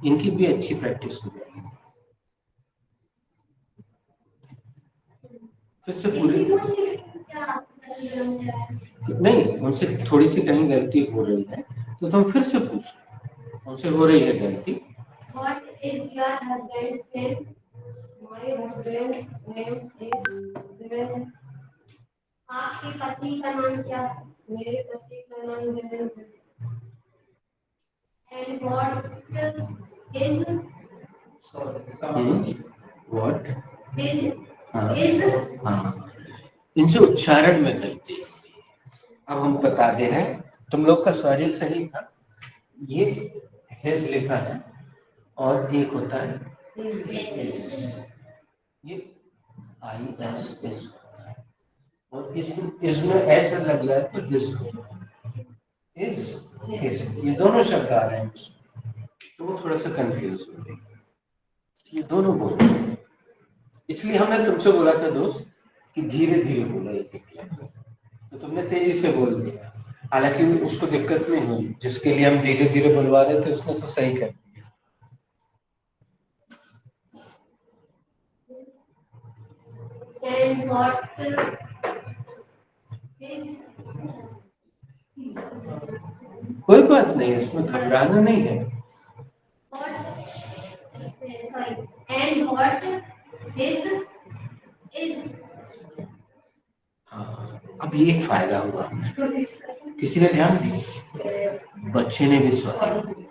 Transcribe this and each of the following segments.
इनकी भी अच्छी प्रैक्टिस हो जाएगी। फिर से पूरी नहीं, उनसे थोड़ी सी कहीं गलती हो रही है तो तुम फिर से पूछो, उनसे हो रही है गलती। What is your husband's name? My husband's name is Devendra. आपके पति का नाम क्या है? मेरे पति का नाम देवेंद्र है। And what is What is हाँ is हाँ, इनसे उच्चारण में गलती। अब हम बता दे रहे हैं, तुम लोग का सॉरी सही था, ये हेज लिखा है और एक होता है ये ISS होता है, और इसमें ऐसा लग रहा है तो इज ये दोनों शब्द आ रहे हैं, तो वो थोड़ा सा कंफ्यूज हो गए, ये दोनों बोल रहे हैं। इसलिए हमने तुमसे बोला था दोस्त कि धीरे धीरे बोलो एक एक लफ्ज, तो तुमने तेजी से बोल दिया। हालांकि उसको दिक्कत नहीं हुई, जिसके लिए हम धीरे धीरे बुलवा रहे थे उसने तो सही कर दिया। and what is कोई बात नहीं, इसमें घबराना नहीं है। sorry and what is हाँ, अब ये एक फायदा हुआ, किसी ने ध्यान दिया, बच्चे ने भी सॉरी,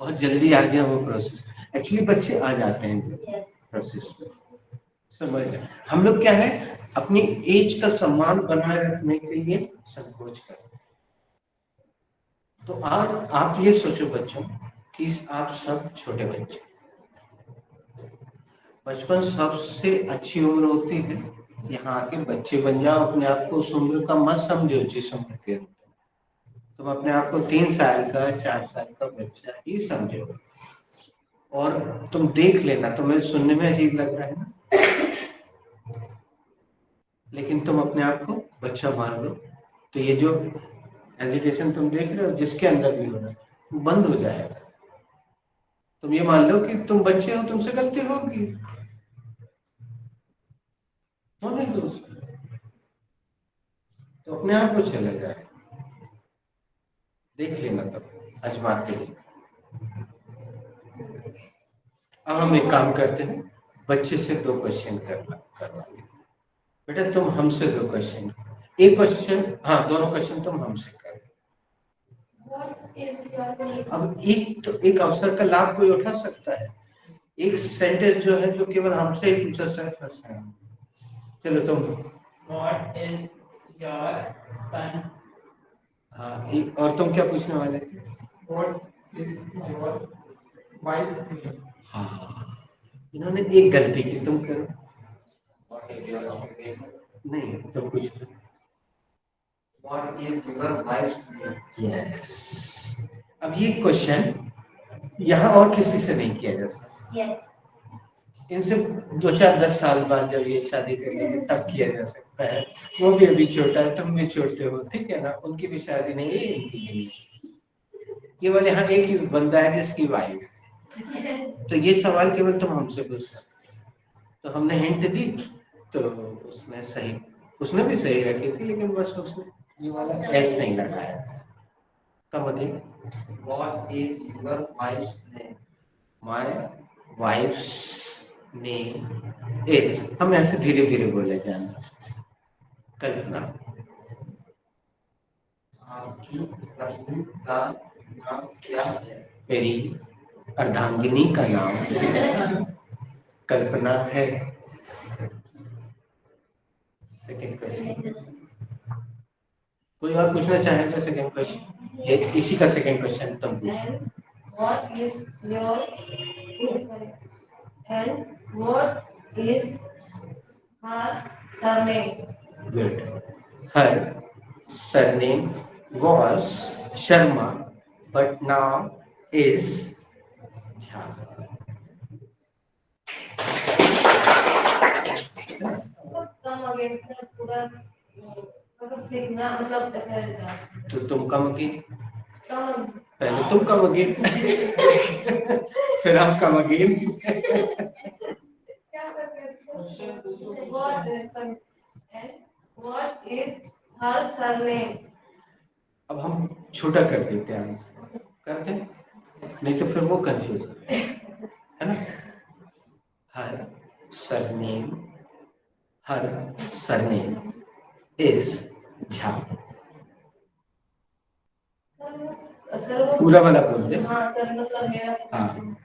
बहुत जल्दी आ गया वो प्रोसेस। एक्चुअली बच्चे आ जाते हैं प्रोसेस में, समझ गए। हम लोग क्या है, अपनी एज का सम्मान बनाए रखने के लिए संकोच करते हैं। तो आप ये सोचो बच्चों कि आप सब छोटे बच्चे, बचपन सबसे अच्छी उम्र होती है, यहाँ आके बच्चे बन जाओ, अपने आप को उस उम्र का मत समझो जिस उम्र के हो। तुम अपने आप को 3 साल का 4 साल का बच्चा ही समझो, और तुम देख लेना, तुम्हें सुनने में अजीब लग रहा है ना, लेकिन तुम अपने आप को बच्चा मान लो, तो ये जो हेजिटेशन तुम देख रहे हो जिसके अंदर भी हो रहा है वो बंद हो जाएगा। तुम ये मान लो कि तुम बच्चे हो, तुमसे गलती होगी, होने दो उसको, तो अपने आप को चले जाए। देख लेना तब अजमा के लिए। अब हम एक काम करते हैं, बच्चे से 2 क्वेश्चन करवाएंगे। बेटा तुम हमसे 2 क्वेश्चन, एक क्वेश्चन, हाँ दोनों क्वेश्चन तुम हमसे कर। अब एक अवसर का लाभ कोई उठा सकता है, एक सेंटेंस जो है जो केवल हमसे ही पूछा सकता है। चलो तुम, What is your son? हाँ, और तुम क्या पूछने वाले थे? What is your wife's name? हाँ, इन्होंने एक गलती की, तुम करो। What is your occupation? नहीं, तुम कुछ। What is your wife's name? Yes. अब ये क्वेश्चन यहाँ और किसी से नहीं किया जा सकता। yes इनसे 2-4-10 साल बाद जब ये शादी करेंगे तब किया जा सकता है। वो भी अभी छोटा है, तुम भी छोटे हो, ठीक है ना, उनकी भी शादी नहीं है, इनकी भी नहीं। केवल यहाँ एक ही बंदा है जिसकी वाइफ, तो ये सवाल केवल तुम हमसे पूछ सकते। तो हमने हिंट दी, तो उसने सही, उसने भी सही रखी थी, लेकिन बस उसने ये वाला एस नहीं लगाया। कब again, what is your wife's name? My wife's name is, हम ऐसे धीरे धीरे बोले जाना। कल्पना, आपकी पत्नी का नाम क्या है? मेरी अर्धांगिनी का नाम कल्पना है। सेकंड क्वेश्चन, कोई और पूछना चाहेगा? सेकंड क्वेश्चन, इसी का सेकंड क्वेश्चन तुम पूछो। what is your sorry and what is her surname? Good. Her surname was Sharma, but now is Jha. Come again, sir. पूरा सीखना मतलब ऐसा तो तुम कम की कम पहले तुम कम अगेन फिर हम कम अगेन। क्या करते हैं? What is her surname? अब हम छोटा कर देते हैं, करते हैं, नहीं तो फिर वो कंफ्यूज है ना। हर सरनेम इज झा। सर वो पूरा वाला बोल दे। हाँ सर मतलब मेरा हाँ,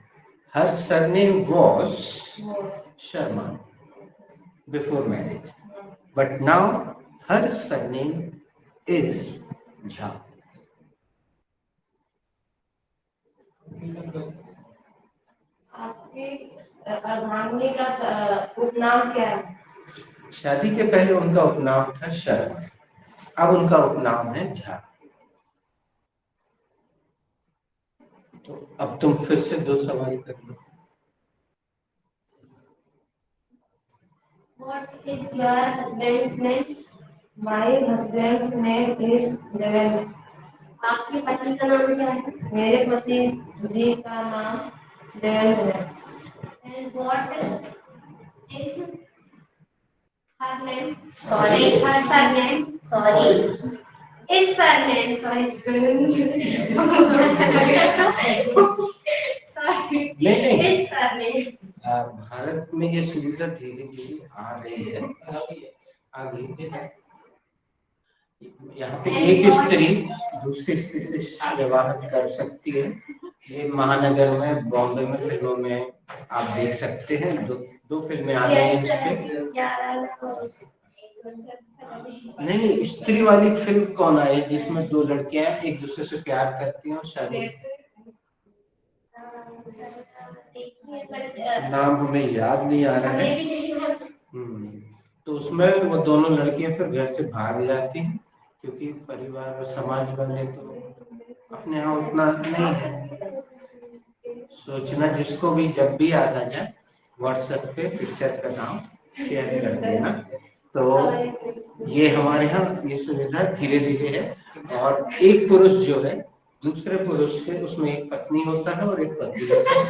her surname was Bose Sharma before marriage, but now her surname is Jha. आपकी अर्धांगिनी का उपनाम क्या है? शादी के पहले उनका उपनाम था शर्मा, अब उनका उपनाम है झा। तो अब तुम फिर से 2 सवाल कर लो। What is your husband's name? My husband's name is Devendra. आपके पति का नाम क्या है? मेरे पति जी का नाम देवेंद्र है। And what is her name? Sorry, her surname. Sorry. His surname. Sorry. Sorry. नहीं। His surname. भारत में ये सुविधा धीरे धीरे आ रही है आगे। यहाँ पे एक स्त्री दूसरी स्त्री से विवाह कर सकती है। ये महानगर में, बॉम्बे में फिल्मों में आप देख सकते हैं। दो फिल्में आ रही हैं इस पे। नहीं, स्त्री वाली फिल्म कौन आई जिसमें 2 लड़कियां एक दूसरे से प्यार करती हैं और शादी? नाम हमें याद नहीं आ रहा है। तो उसमें वो दोनों लड़कियां फिर घर से भाग जाती हैं, क्योंकि परिवार और समाज वाले तो अपने यहाँ उतना नहीं है। सोचना, जिसको भी जब भी याद आ जाए व्हाट्सएप पे पिक्चर का नाम शेयर कर देना। तो ये हमारे यहाँ ये सुविधा धीरे धीरे है। और एक पुरुष जो है दूसरे पुरुष से, उसमें एक पत्नी होता है और एक पति होता है।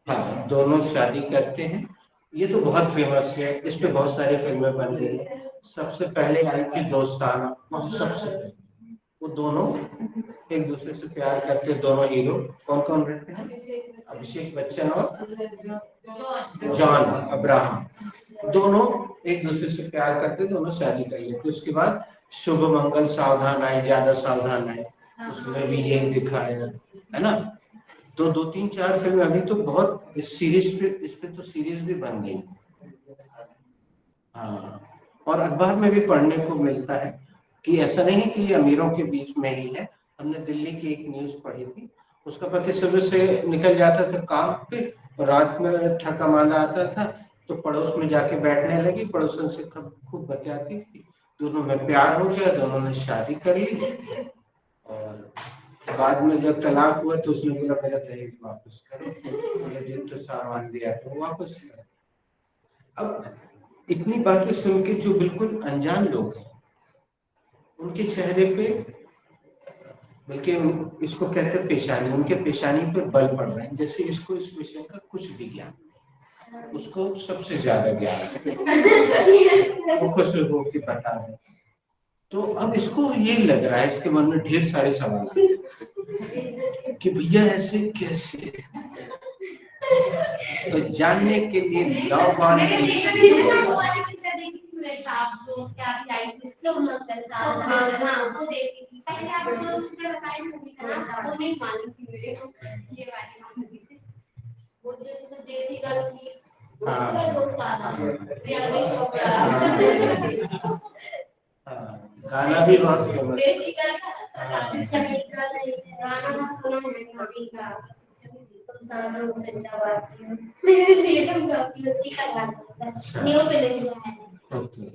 हाँ, दोनों शादी करते हैं। ये तो बहुत फेमस है, इस पे बहुत सारी फिल्में बन गई। सबसे पहले आई थी दोस्ताना, बहुत सबसे पहले। वो दोनों एक दूसरे से प्यार करते, दोनों हीरो कौन कौन रहते हैं? अभिषेक बच्चन और जॉन अब्राहम, दोनों एक दूसरे से प्यार करते, दोनों शादी कर लेते। उसके बाद शुभ मंगल सावधान आए, ज्यादा सावधान आए, उसमें भी यही दिखाया है ना। तो 2-3-4 फिल्में अभी तो बहुत इस पे तो सीरीज भी बन गई। हाँ, और अखबार में भी पढ़ने को मिलता है कि ऐसा नहीं कि ये अमीरों के बीच में ही है। हमने दिल्ली की एक न्यूज पढ़ी थी, उसका पति सुबह से निकल जाता था काम पे और रात में थका मांदा आता था, तो पड़ोस में जाके बैठने लगी, पड़ोसन से खूब बतियाती थी। दोनों में प्यार हो गया, दोनों ने शादी कर ली। और बाद में जब तलाक हुआ तो उसने बोला मेरा दहेज वापस करो, तो सामान दिया तो वापस करो। अब इतनी बातें सुन के जो बिल्कुल अनजान लोग हैं, उनके चेहरे पे, बल्कि इसको कहते हैं पेशानी, उनके पेशानी पे बल पड़ रहे हैं, जैसे इसको इस विषय का कुछ भी ज्ञान नहीं, उसको सबसे ज्यादा ज्ञान है, वो खुश होकर बता रहे। तो अब इसको ये लग रहा है, इसके मन में ढेर सारे सवाल कि भैया ऐसे कैसे। तो जानने के लिए नौबान गाना भी बहुत फेमस मेरे लिए तुम काफी उसी का गाना न्यू फिल्म है। ओके,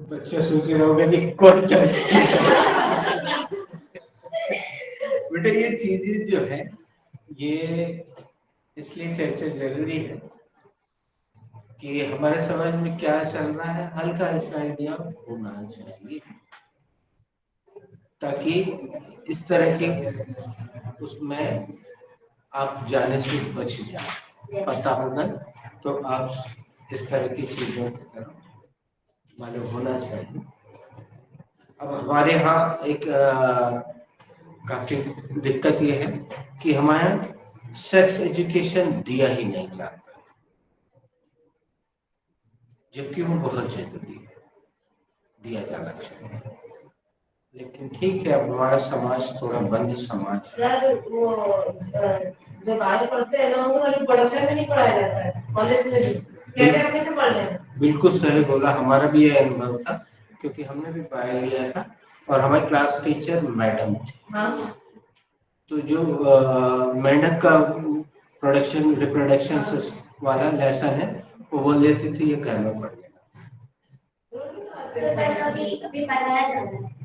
बच्चे सोच रहे होंगे कि कौन क्या बेटा। ये चीजें जो है ये इसलिए चर्चा जरूरी है कि हमारे समाज में क्या चल रहा है, हल्का सा आइडिया होना चाहिए। ताकि इस तरह की उसमें आप जाने से बच जाए। पता होगा तो आप इस तरह की चीजों की तरफ मालूम होना चाहिए। अब हमारे यहाँ एक काफी दिक्कत ये है कि हमारे यहाँ सेक्स एजुकेशन दिया ही नहीं जाता, जबकि वो बहुत जरूरी है, दिया जाना चाहिए। लेकिन ठीक है, अब हमारा समाज थोड़ा बंद समाज। सर वो जो बायो पढ़ते हैं ना उनको खाली प्रोडक्शन में नहीं पढ़ाया जाता है, कॉलेज में भी कहते हैं कैसे पढ़ लें। बिल्कुल सही बोला, हमारा भी ये अनुभव था, क्योंकि हमने भी बायो लिया था और हमारे क्लास टीचर मैडम थी। हाँ तो जो मेंढक का प्रोडक्शन रिप्रोडक्शन वाला लेसन है वो बोल देती थी ये घर में पढ़ लेना। अभी पढ़ाया जा रहा है।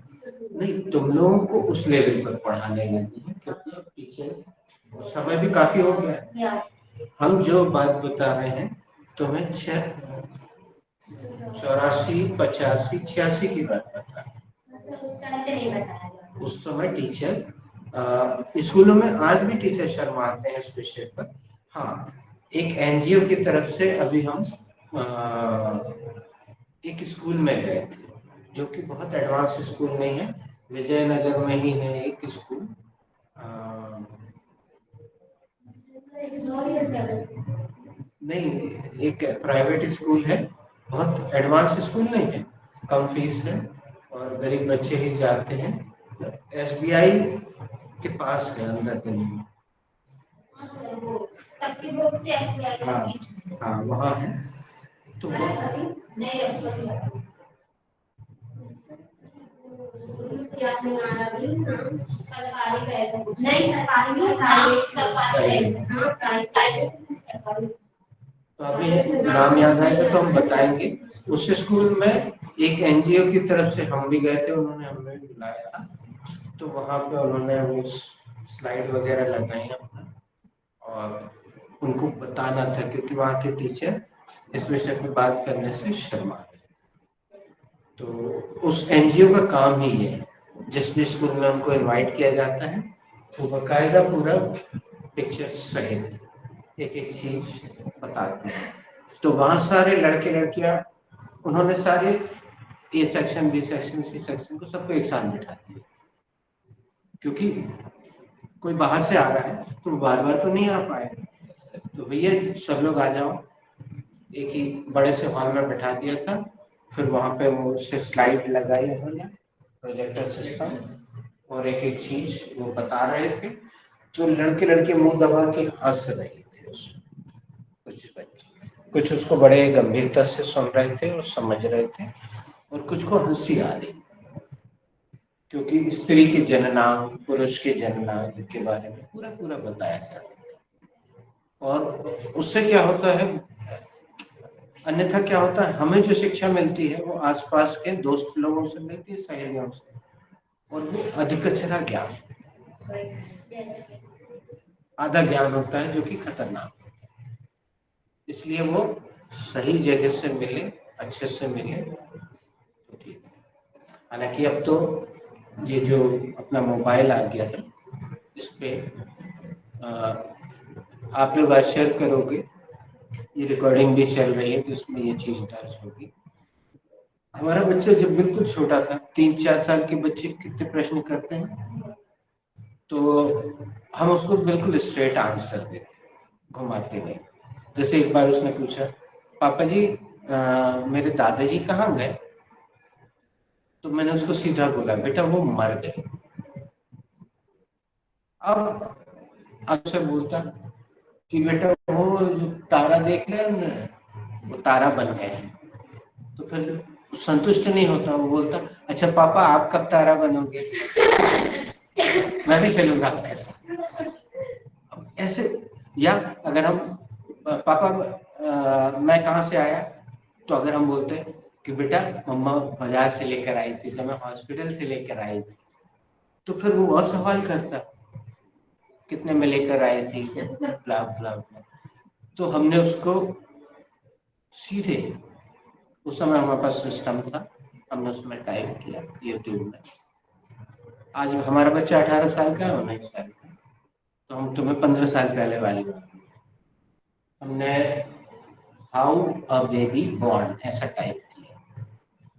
नहीं, तुम लोगों को उस लेवल पर पढ़ाने लगी है, क्योंकि अब टीचर समय भी काफी हो गया है। हम जो बात बता रहे हैं तुम्हें 84, 85, 86 की बात बता रहे हैं। उस समय टीचर स्कूलों में आज भी टीचर शर्माते हैं इस विषय पर। हाँ, एक एनजीओ की तरफ से अभी हम एक स्कूल में गए थे, जो कि बहुत एडवांस स्कूल नहीं है, विजयनगर में ही है एक स्कूल। नहीं, एक प्राइवेट स्कूल है, बहुत एडवांस स्कूल नहीं है, कम फीस है और गरीब बच्चे ही जाते हैं। एसबीआई के पास है, अंदर दिल्ली में। हाँ, वहाँ है। तो तो अभी नाम याद आएगा तो हम बताएंगे। उस स्कूल में एक एनजीओ की तरफ से हम भी गए थे, उन्होंने हमें बुलाया था। तो वहाँ पे उन्होंने वो स्लाइड वगैरह लगाई और उनको बताना था, क्योंकि वहाँ के टीचर इस विषय पे बात करने से शर्मा रहे। तो उस एनजीओ का काम ही ये है, जिस भी स्कूल में हमको इनवाइट किया जाता है वो बकायदा पूरा पिक्चर सहित एक एक चीज बताते हैं। तो वहाँ सारे लड़के लड़कियां उन्होंने सारे A section, B section, C section को सबको एक साथ बिठा दिया, क्योंकि कोई बाहर से आ रहा है तो बार बार तो नहीं आ पाएगा। तो भैया सब लोग आ जाओ, एक ही बड़े से हॉल में बैठा दिया था। फिर वहाँ पे वो स्लाइड लगाई उन्होंने, प्रोजेक्टर सिस्टम, और एक एक चीज वो बता रहे थे। तो लड़के लड़के मुंह दबा के हंस रहे थे उसमें। कुछ बच्चे, कुछ उसको बड़े गंभीरता से सुन रहे थे और समझ रहे थे, और कुछ को हंसी आ रही, क्योंकि स्त्री के जननांग, पुरुष के जननांग के बारे में पूरा पूरा बताया था। और उससे क्या होता है, अन्यथा क्या होता है, हमें जो शिक्षा मिलती है वो आसपास के दोस्त लोगों से मिलती है, सहेलियों से, और वो अधिकचरा ज्ञान, आधा ज्ञान होता है जो कि खतरनाक होता है। इसलिए वो सही जगह से मिले, अच्छे से मिले तो ठीक है। हालांकि अब तो ये जो अपना मोबाइल आ गया है, इस पे आप लोग आज शेयर करोगे, ये रिकॉर्डिंग भी चल रही है तो इसमें ये चीज दर्ज होगी। हमारा बच्चा जब बिल्कुल छोटा था, 3-4 साल के बच्चे कितने प्रश्न करते हैं, तो हम उसको बिल्कुल स्ट्रेट आंसर देते, घुमाते नहीं। जैसे एक बार उसने पूछा, पापा जी मेरे दादाजी कहाँ गए? तो मैंने उसको सीधा बोला, बेटा वो मर गए। अब अक्सर बोलता कि बेटा वो जो तारा देख रहे हैं वो तारा बन गए हैं। तो फिर संतुष्ट नहीं होता, वो बोलता अच्छा पापा आप कब तारा बनोगे? मैं भी चलूंगा आपके साथ। ऐसे, या अगर हम पापा मैं कहाँ से आया, तो अगर हम बोलते कि बेटा मम्मा बाजार से लेकर आई थी, तो मैं हॉस्पिटल से लेकर आई थी, तो फिर वो और सवाल करता कितने में लेकर आई थी, ब्ला ब्ला ब्ला। तो हमने उसको सीधे, उस समय हमारे पास सिस्टम था, हमने उसमें टाइप किया यूट्यूब में आज हमारा बच्चा 18 साल का है, 19 साल का, तो हम तुम्हें 15 साल पहले वाली बात, हमने हाउ अ बेबी बॉर्न ऐसा टाइप किया,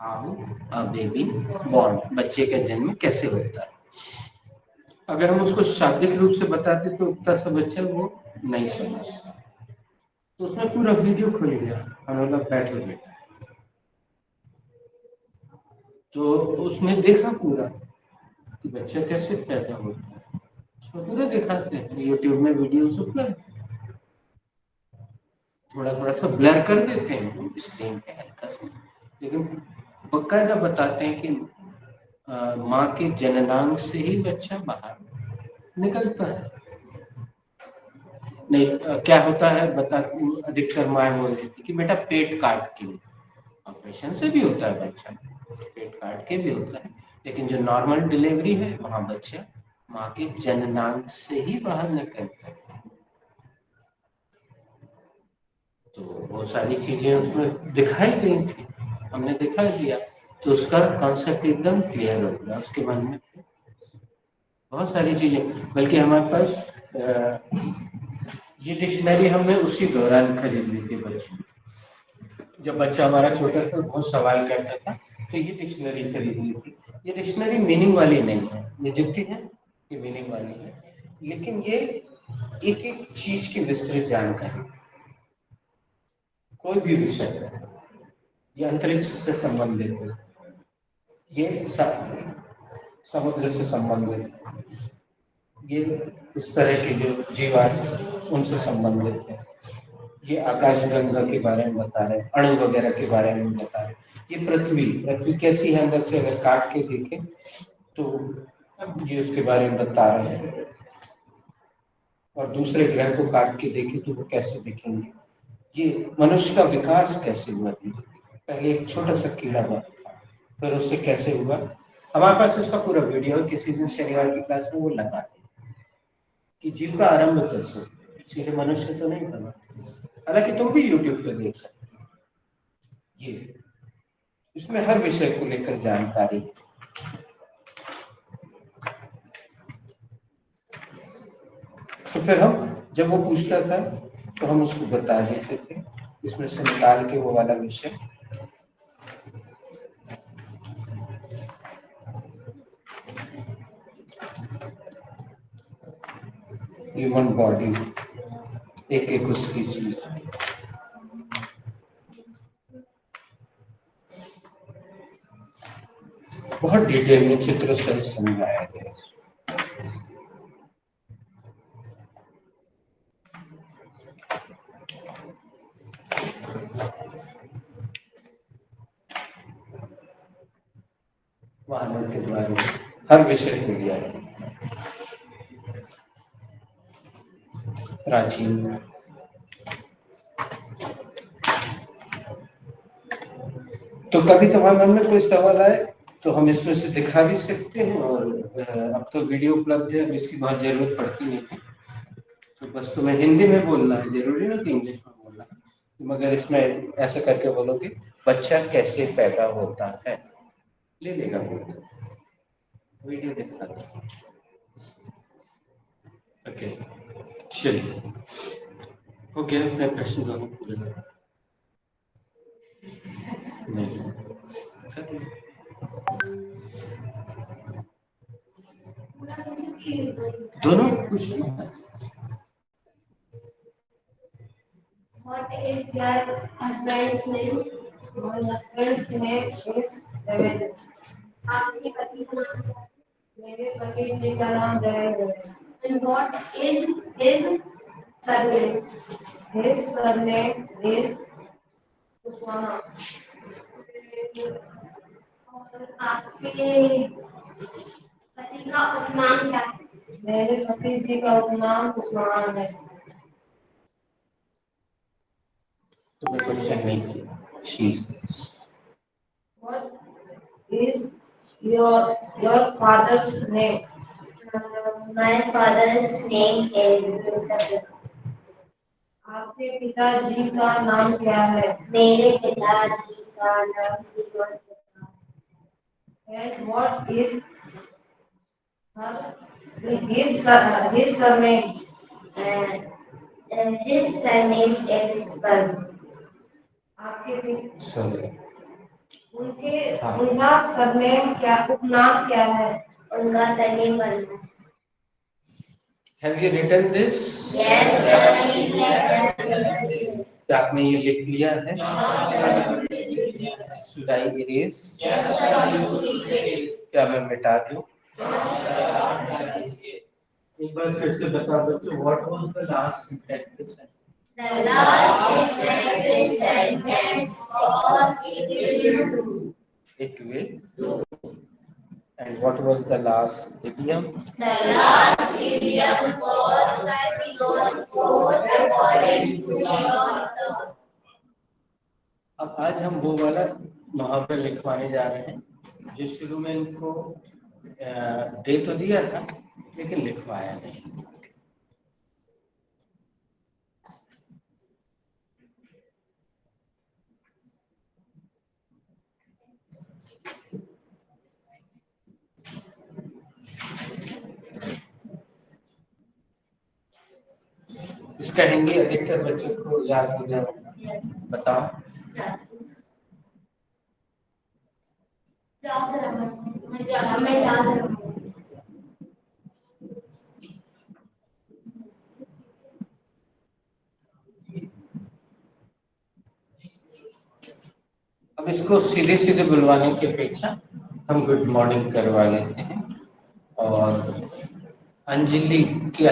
हाउ अ बेबी बॉर्न, बच्चे का जन्म कैसे होता है। अगर हम उसको शाब्दिक रूप से बताते तो उतना सा बच्चा वो नहीं समझता, तो उसमें पूरा वीडियो खुल गया, हमने बोला बैठो बेटा, तो उसने देखा पूरा कि बच्चा कैसे पैदा होता है, उसमें पूरा दिखाते हैं, यूट्यूब में वीडियोस उपलब्ध, थोड़ा थोड़ा सा ब्लर कर देते हैं स्क्रीन पे हल्का सा, लेकिन बकायदा बताते हैं कि माँ के जननांग से ही बच्चा बाहर निकलता है। नहीं क्या होता है बता, अधिकतर माँ बोल देती कि बेटा पेट काट के, ऑपरेशन से भी होता है बच्चा, पेट काट के भी होता है, लेकिन जो नॉर्मल डिलीवरी है वहां बच्चा माँ के जननांग से ही बाहर निकलता है। तो बहुत सारी चीजें उसमें दिखाई गई थी, हमने दिखा दिया, तो उसका कॉन्सेप्ट एकदम क्लियर हो गया उसके मन में। बहुत सारी चीजें, बल्कि हमारे पास ये डिक्शनरी हमने उसी दौरान खरीद ली थी बच्चों, जब बच्चा हमारा छोटा था बहुत सवाल करता था, तो ये डिक्शनरी खरीद ली थी। ये डिक्शनरी मीनिंग वाली नहीं है, ये जितनी है ये मीनिंग वाली है, लेकिन ये एक एक चीज की विस्तृत जानकारी, कोई भी विषय, ये अंतरिक्ष से संबंधित है, ये समुद्र से संबंधित है, ये इस तरह के जो जीवाश्म उनसे संबंधित है, ये आकाश गंगा के बारे में बता रहे हैं, अणु वगैरह के बारे में बता रहे हैं, ये पृथ्वी कैसी है अंदर से अगर काट के देखें तो ये उसके बारे में बता रहे हैं, और दूसरे ग्रह को काट के देखें तो वो कैसे दिखेंगे, ये मनुष्य का विकास कैसे हुआ, पहले एक छोटा सा कीड़ा हुआ था, फिर उससे कैसे हुआ, हमारे पास इसका पूरा वीडियो है, किसी दिन शनिवार की क्लास में वो लगा कि जीव का आरंभ कैसे, सीधे मनुष्य तो नहीं बना, हालांकि तुम भी यूट्यूब पे देख सकते हो, ये इसमें हर विषय को लेकर जानकारी। तो फिर हम जब वो पूछता था तो हम उसको बता देते थे, इसमें से निकाल के वो वाला विषय, ह्यूमन बॉडी, एक एक उसकी चीज, बहुत डिटेल में चित्र से समझाया गया। वाहनों के बारे में हर विषय को लिया है, प्राचीन, तो कभी तुम्हारे मन में कोई सवाल आए तो हम इसमें से दिखा भी सकते हैं, और अब तो वीडियो उपलब्ध है, अब इसकी बहुत जरूरत पड़ती नहीं है, तो बस तुम्हें हिंदी में बोलना है, जरूरी ना कि इंग्लिश में बोलना है, तुम अगर इसमें ऐसे करके बोलोगे बच्चा कैसे पैदा होता है, ले लेगा वीडियो दिखा दो। ओके चलिए, हो गया अपने प्रश्न दोनों पूरे नहीं दोनों कुछ What is your husband's name? My husband's name is Devendra. आपके पति का नाम क्या है? मेरे पति जी का नाम देवेंद्र है। And what is his surname? His surname is Kushwaha. और आपके पति का उपनाम क्या है? मेरे पति जी का उपनाम कुशवाहा है। तुम्हें क्वेश्चन नहीं किया, शीश। What is your father's name? My father's name is Mr. Vikas. आपके पिताजी का नाम क्या है? मेरे पिताजी का नाम श्रीमान विकास। And what is his surname. His surname is Varma. आपके भी Sorry. उनके हाँ। उनका सरनेम क्या, उपनाम क्या है? उनका surname Verma. Have you written this? Yes, sir. क्या आपने ये लिख लिया है? Should I erase? क्या मैं मिटा दूं? एक बार फिर से बताओ बच्चों, what was the last sentence? The last invented sentence was it will. It will. And what was the last idiom? The last idiom was that we don't vote according to your term. अब आज हम वो वाला मुहावरा लिखवाने जा रहे हैं जो शुरू में इनको दे तो दिया था लेकिन लिखवाया नहीं। इसका हिंदी अधिकतर बच्चों को याद हो जाए, बताओ। अब इसको सीधे सीधे बुलवाने की अपेक्षा हम गुड मॉर्निंग करवा लेते हैं और अंजलि की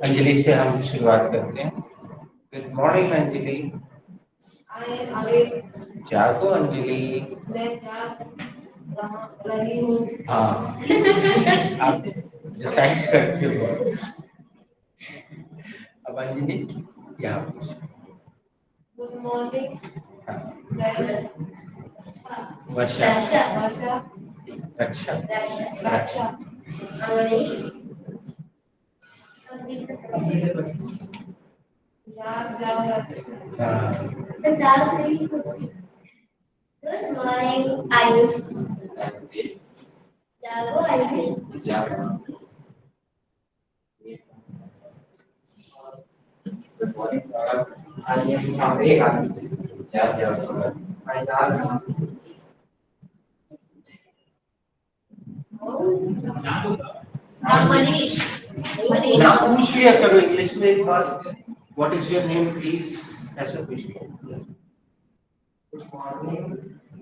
अंजलि से हम शुरुआत करते हैं। Good morning Anjali. जागो अंजलि। मैं जाग रही हूँ। हाँ, आप डिसाइड करके बोलो। अब अंजलि यहाँ गुड मॉर्निंग वर्षा। वर्षा। रक्षा। रक्षा। जाग रक्षा। Good morning, Ayush. Jago, Ayush. Good morning, Saurabh. I am Amrek Ayush. Yeah, Saurabh. I am. Manish. ना पूछ लिया करो इंग्लिश में एक बार। What is your name, please? ऐसा पूछिए। Good morning,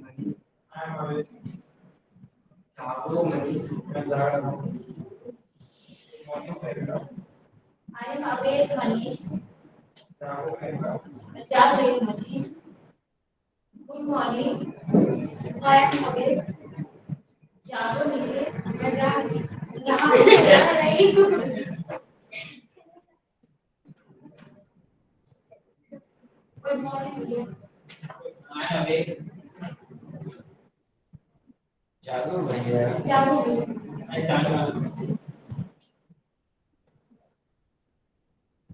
Manish. I am Amrek. Jago, Manish. मैं जा रहा हूँ। Good morning, Saurabh. I am awake, Manish. Jago, Saurabh. Jag rahi hu, Manish. Good morning. I am awake. जागो नीचे। मैं जा रही हूँ। Good morning. I am awake. जागो भैया। जागो। I जाग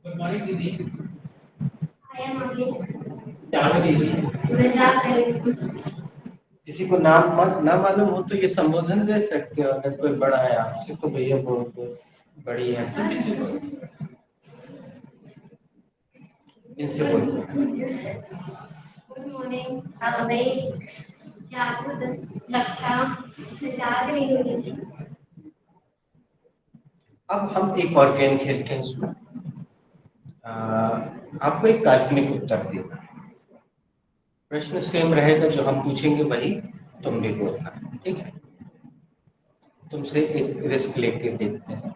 Good morning, दीदी। I am awake. जागो दीदी। मैं जाग रही हूँ। किसी को नाम ना मालूम हो तो ये संबोधन दे सकते हो। अगर कोई बड़ा है आपसे तो भैया बोल दो, बड़ी है तो दीदी बोल दो। इनसे बोल दो। Good morning. I am awake. जागो रक्षा। मैं जाग रही हूँ। अब हम एक और गेम खेलते हैं इसमें। आपको एक काल्पनिक उत्तर देना है। प्रश्न सेम रहेगा, जो हम पूछेंगे वही तुम भी बोलना है, ठीक है? तुमसे एक रिस्क लेके देखते हैं।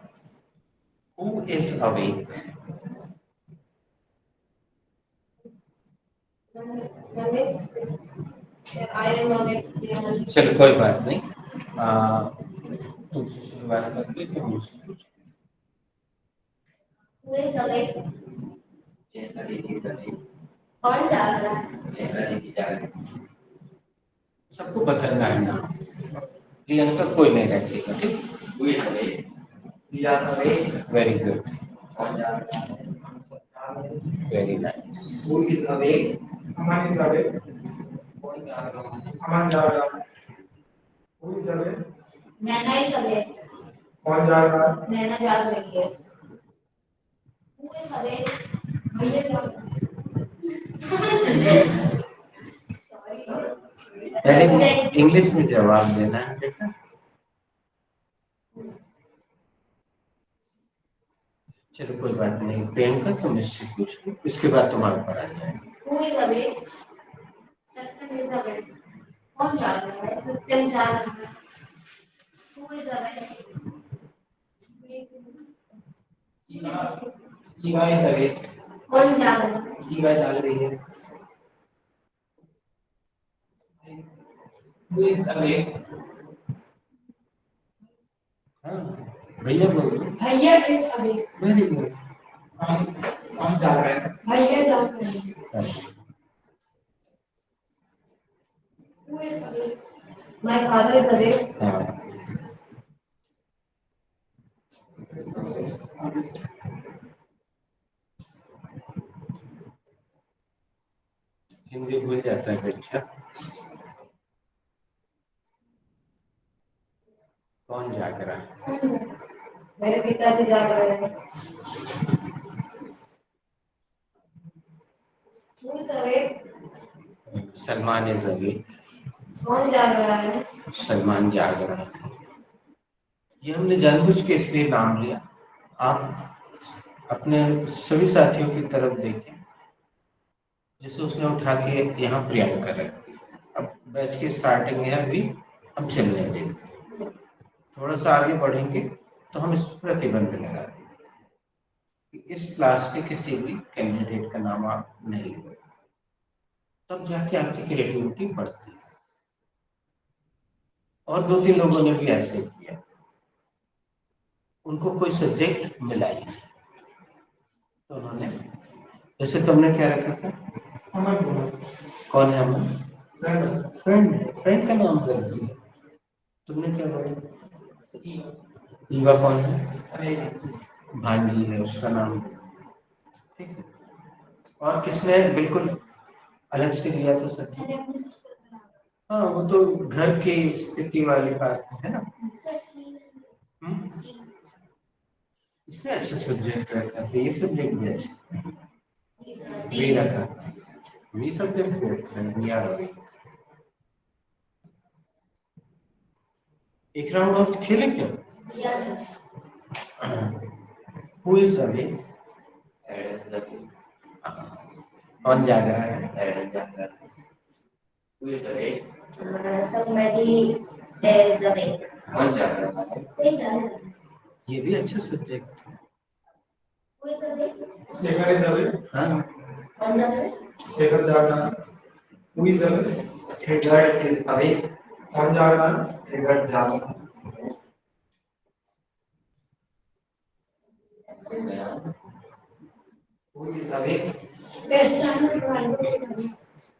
Who is awake? I am awake. चलो कोई बात नहीं। तुमसे शुरुआत करके तुम मुझसे पूछो। Who is awake? कौन जाग रहा है? सबको बदलना है ना। प्रियंका कोई नहीं रखेगा, ठीक? Very good, very nice. Who is awake? Aman is awake. Aman जा रहा है. Who is awake? Naina is awake, कौन जाग रहा है? नैना जाग रही है। Who is awake? भैया जाग पहले इंग्लिश में जवाब देना है बेटा। चलो कोई बात नहीं, प्रियंका तुम इससे पूछ लो, इसके बाद तुम्हारे पर आ जाएगा। Who is awake? Satyam is awake. कौन जाग रहा है? सत्यम जाग रहा है। Who is awake? Eva is awake, कौन जाग रहा है? ईवा जाग रही है। Who is awake? हाँ भैया बोलो। भैया इज अवेक, वेरी गुड। कौन जाग रहा है? भैया जाग रहे हैं। Who is awake? My father is awake. हाँ हिंदी भूल जाता है बच्चा। कौन जाग रहा है? मेरे पिताजी जाग रहे हैं। Who is awake? Salman is awake. कौन जाग रहा है? सलमान जाग रहा है। ये हमने जानबूझ के इसलिए नाम लिया। आप अपने सभी साथियों की तरफ देखें, जिसे उसने उठा के यहाँ प्रियंका रख दी। अब बैच की स्टार्टिंग है, अभी हम चलने देंगे। थोड़ा सा आगे बढ़ेंगे तो हम इस प्रतिबंध लगा देंगे कि इस क्लास के किसी भी कैंडिडेट का नाम आप नहीं लो, तब जाके आपकी क्रिएटिविटी बढ़ती है। और 2-3 लोगों ने भी ऐसे किया, उनको कोई सब्जेक्ट मिला ही नहीं, तो उन्होंने, जैसे तुमने क्या रखा था? अमन बोला। कौन है अमन? फ्रेंड। फ्रेंड का नाम कर दिया। तुमने क्या बोला? ईवा कौन है? भांजी है, उसका नाम। ठीक है। और किसने बिल्कुल अलग से लिया था सर? हाँ, वो तो घर की स्थिति वाली बात है ना। इसमें अच्छा सब्जेक्ट रखा था, ये सब्जेक्ट भी अच्छा भी रखा। वी सब्जेक्ट एक राउंड और खेले क्या? Who is awake? कौन जाग रहा है? Who is awake? Somebody is awake. कौन जाग रहा है? Who is awake? ये भी अच्छा subject. Who is awake? Shekhar is awake. हाँ, कौन जाग रहा है? शेखर जाग रहा है। Who is awake? Trigger is awake. कौन जाग रहा है? ट्रिगर जाग रहा है। Who is awake? Cristiano Ronaldo is awake.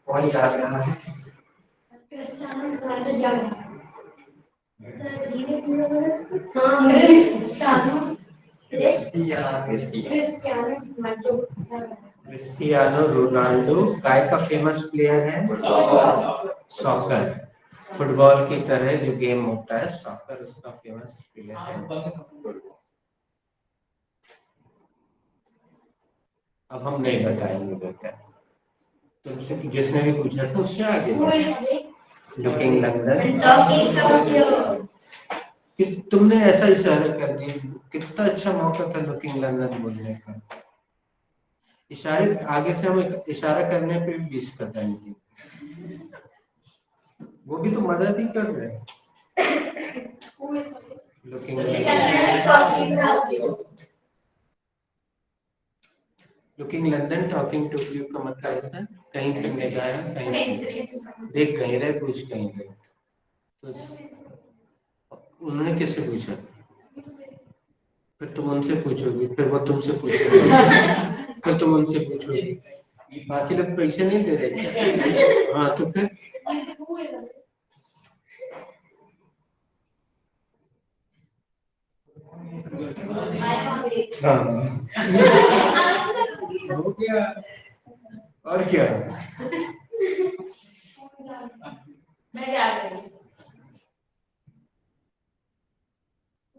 कौन जाग रहा है? क्रिस्टियानो रोनाल्डो जाग रहा है। हाँ, क्रिस्टियानो क्रिस्टियानो रोनाल्डो जाग रहा है। क्रिस्टियानो रोनाल्डो काय का फेमस प्लेयर है? सॉकर, फुटबॉल की तरह जो गेम होता है सॉकर, उसका फेमस प्लेयर है। अब हम नहीं बताएंगे बेटा, तुमसे जिसने भी पूछा था उससे आगे। Who is awake? Looking London. talking about you. कि तुमने ऐसा इशारा कर दिया, कितना अच्छा मौका था लुकिंग लंदन बोलने का। इशारे आगे से हम इशारा करने पे भी 20 कर देंगे, वो भी तो मदद ही कर रहे हैं। Who is awake? Looking Talking about you. Looking London talking to you का मतलब होता है कहीं पे मैं गया, कहीं देख कहीं रहे, पूछ कहीं रहे। तो उन्होंने किससे पूछा? फिर तुम उनसे पूछोगी, फिर वो तुमसे पूछोगे, फिर तुम उनसे पूछोगी। बाकी लोग पैसे नहीं दे रहे क्या? हाँ, तो फिर Who is awake? I am awake. हाँ, हो गया। और क्या? मैं जाग रही हूँ।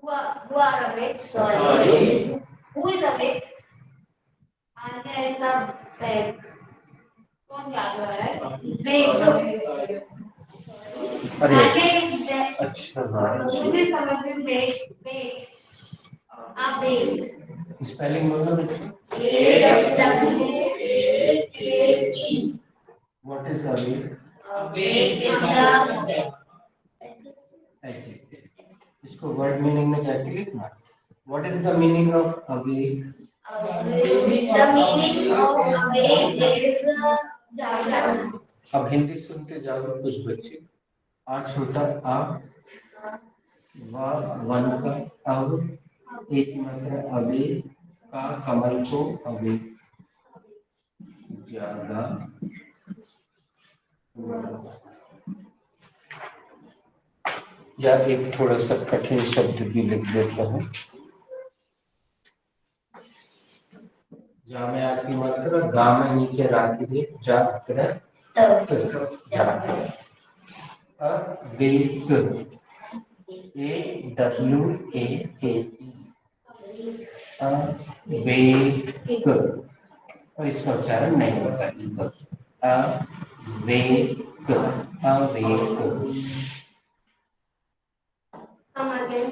who are awake? Sorry. Who is awake? Alia ऐसा बैग कौन जाग रहा है? बेग अरे आलिया इज बैग अच्छा हाँ मुझे समझ में बेग बेग आप बेग स्पेलिंग बोलो बेटा व्हाट इज अवेक इसको वर्ड मीनिंग में जाके लिखना what is the meaning of awake The meaning of awake is जागरण अब हिंदी सुनते जाओ कुछ बच्चे आ छोटा आ वन का अब एक मात्रा अवे का कमल को अवे ज्यादा या एक थोड़ा सा कठिन शब्द भी लिख देता हूँ जा में आपकी मात्रा गा में नीचे राखी दे जागृत अवेक अवेक और इसका उच्चारण नहीं होता awake awake Come again.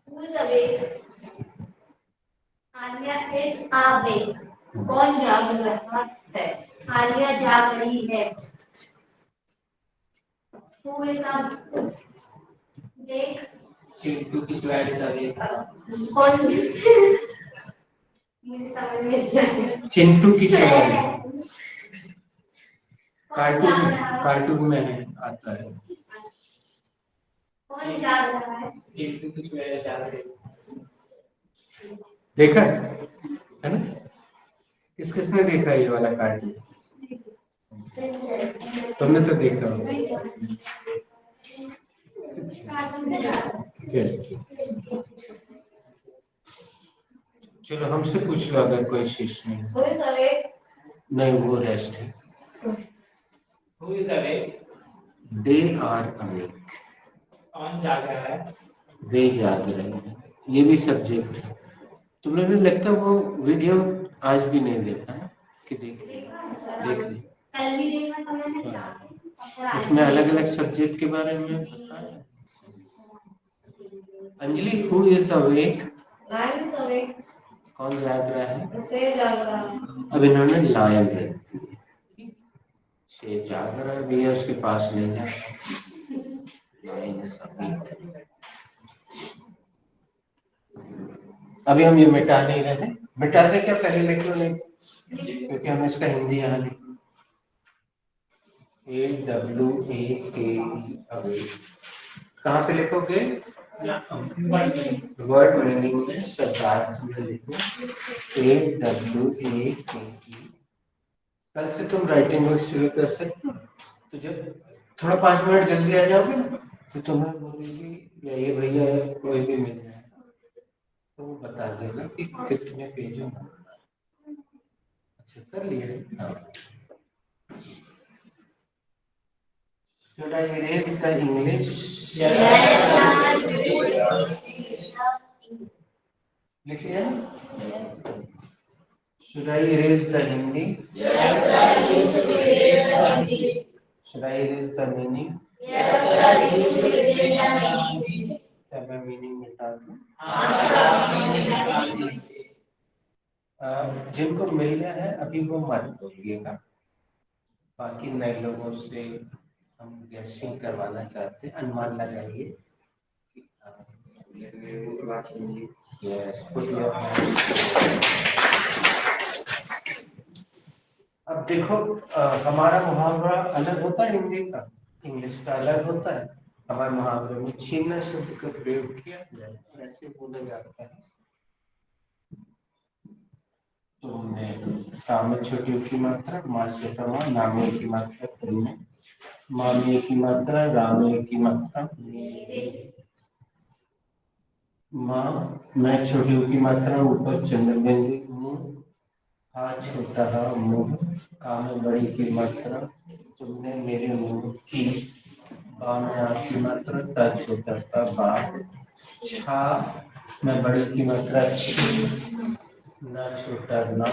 Who is awake? Alia is awake. कौन जाग रहा है? आलिया जाग रही है. Who is awake? चिंटू की ज्वेलरी सभी कौन? मुझे समझ में नहीं आया. चिंटू की चुड़ैल कौन जाग रहा है? कार्टून में है आता है कौन जाग रहा है? चिंटू की ज्वेलरी चल रही देखा है ना किसने देखा ये वाला कार्टून तुमने तो देखा होगा चलो हमसे पूछ लो अगर कोई चीज नहीं Who is awake? नहीं वो रेस्ट है who is awake they are awake कौन जाग रहा है वे जाग रहे हैं ये भी सब्जेक्ट है तुम लोगों ने लगता वो वीडियो आज भी नहीं देखा है कि देख देख ली कल भी देखा था मैंने जाग उसमें अलग अलग सब्जेक्ट के बारे में बताया Anjali who is awake Lion is awake. कौन जाग रहा है The शेर जाग रहा है. अब इन्होंने लायन दे शेर जाग रहा है भैया उसके पास नहीं जा लायन इज अवेक अभी हम ये मिटा नहीं रहे मिटा दे क्या पहले लिख लो नहीं क्योंकि हमें इसका हिंदी यहाँ लिख AWAKE अवेक कहाँ पे लिखोगे वर्ड मीनिंग में शब्दार्थ में लिखो AWAKE कल से तुम राइटिंग वर्क शुरू कर सकते हो तो जब थोड़ा 5 मिनट जल्दी आ जाओगे ना तो तुम्हें बोलेगी या ये भैया कोई भी मिल जाए तो वो बता देगा कि कितने पेजों में अच्छा कर लिया Should I erase the English? लिख लिया Should I erase the Hindi? Yes, sir. You should erase the Hindi. Should I erase the meaning? Yes, sir. You should erase the meaning. क्या मैं मीनिंग मिटा दूं? जिनको मिल गया है अभी वो मत बोलिएगा बाकी नए लोगों से हम गैसिंग करवाना चाहते हैं अनुमान लगाइए यस अब देखो हमारा मुहावरा अलग होता है हिंदी का इंग्लिश का अलग होता है हमारे मुहावरे में छीनना शब्द का प्रयोग किया जाए ऐसे बोला जाता है तुमने काम में छोटी की मात्रा माँ छोटा माँ नामे की मात्रा तुमने मामे की मात्रा रामे की मात्रा माँ मैं छोटी की मात्रा ऊपर चंद्रबिंदु मुंह हा छोटा हा मुंह काम बड़ी की मात्रा तुमने मेरे मुंह की बा में आपकी मात्रा सा छोटा सा बा, छा में बड़ी की मात्रा छी, ना छोटा ना,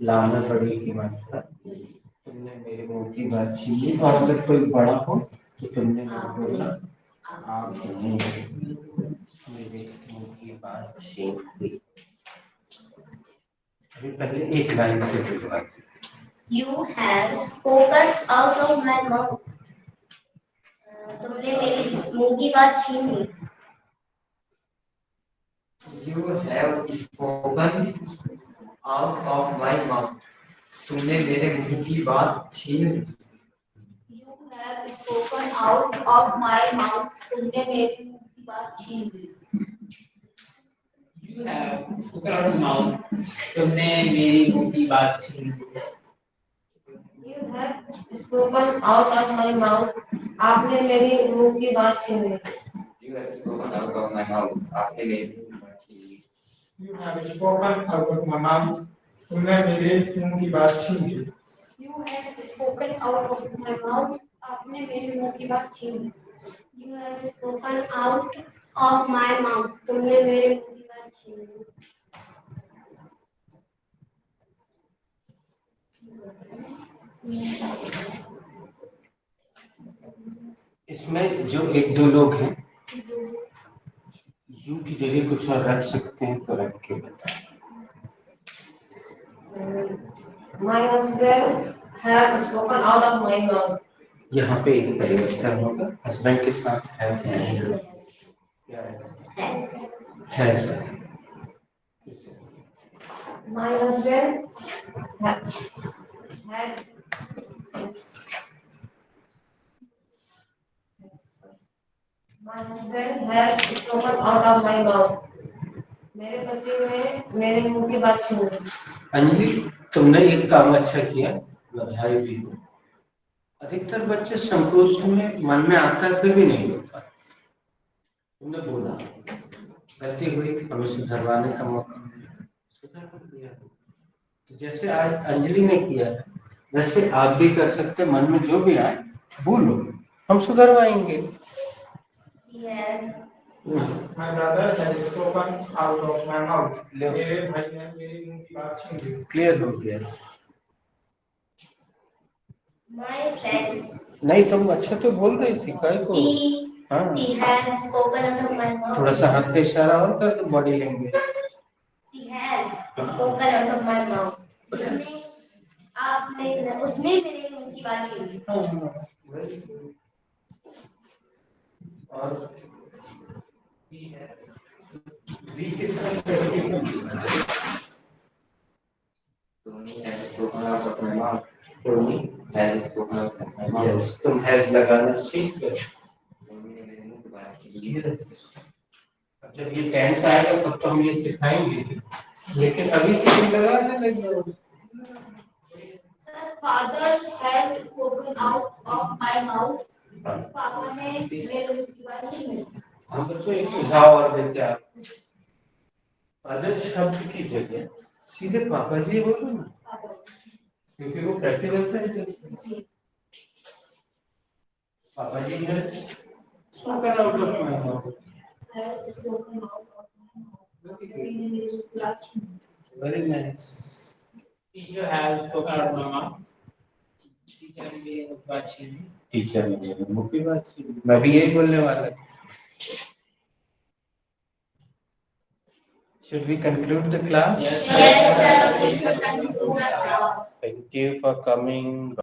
ला में बड़ी की मात्रा। तुमने मेरे मुंह की बात छीनी, और अगर कोई बड़ा हो तो तुमने मुझे बोला आपने मेरे मुंह की बात छीन ली। अभी पहले एक लाइन से बोलवा। You have spoken out of my mouth. तुमने मेरी मुंह की बात छीन ली। You have spoken out of my mouth. तुमने मेरे मुंह की बात छीन ली। You have spoken out of my mouth. तुमने मेरी मुंह की बात छीन ली। You have spoken out of mouth. तुमने मेरी मुंह की बात छीन ली। You have spoken out of my mouth. आपने मेरी मुंह की बात छीन ली। You have spoken out of my mouth. आपने मेरे मुंह की बात छीन ली। You have spoken out of my mouth. तुमने मेरे मुंह की बात छीन ली। You have spoken out of my mouth. आपने मेरी मुंह की बात छीन ली। You have spoken out of my mouth. तुमने मेरे मुंह की बात छीन ली। इसमें जो एक दो लोग हैं, यू की जगह कुछ और रख सकते हैं तो रख के बताएं। My husband have spoken out of my mouth. यहाँ पे एक परिवर्तन होगा, हस्बैंड के साथ है क्या है sir. My husband had My husband has spoken out of my mouth. मेरे पति ने मेरे मुंह की बात छीन ली। अंजलि, तुमने एक काम अच्छा किया, बधाई भी हो। अधिकतर बच्चे संकोच में मन में आता है फिर भी नहीं होता। तुमने बोला गलती हुई, हमें सुधरवाने का मौका मिला, सुधार दिया। जैसे आज अंजलि ने किया है वैसे आप भी कर सकते, मन में जो भी आए बोलो, हम सुधरवाएंगे। Yes. My brother has spoken out of my mouth. मेरे भाई ने मेरी मुंह की बात छीन ली। क्लियर हो गया? My friends. नहीं, तुम अच्छा तो बोल रही थी काय को। She has spoken out of my mouth. थोड़ा सा हाथ का इशारा और कर, body language. She has spoken out of my mouth. उसने मेरे मुंह की बात छीन ली। और वी के साथ Tony has spoken out of my mouth. Tony has spoken out of my mouth. Yes, तुम हैज लगाना सीख गए। Tony ने मेरे मुंह की बात छीन ली। अब जब ये टेंस आएगा तब तो हम ये सिखाएंगे, लेकिन अभी से तुम लगाने लग जाओ। Father has spoken out of my mouth. पापा ने मेरे मुंह की बात छीन ली। हम बच्चों एक सुझाव और देते हैं आपको, फादर शब्द की जगह सीधे पापा जी बोलो ना, क्योंकि वो प्रैक्टिकल से पापा जी है spoken out of my mouth. Has spoken out of my mouth. मेरी मुंह की बात छीन ली। Very nice. Teacher has spoken out of my mouth. Teacher ने मेरी मुंह की बात छीन ली। टीचर ने मेरे मुंह की बात छीन ली। मैं भी यही बोलने वाला था। Should we conclude the class? Yes, sir. We should conclude the class. Thank you for coming.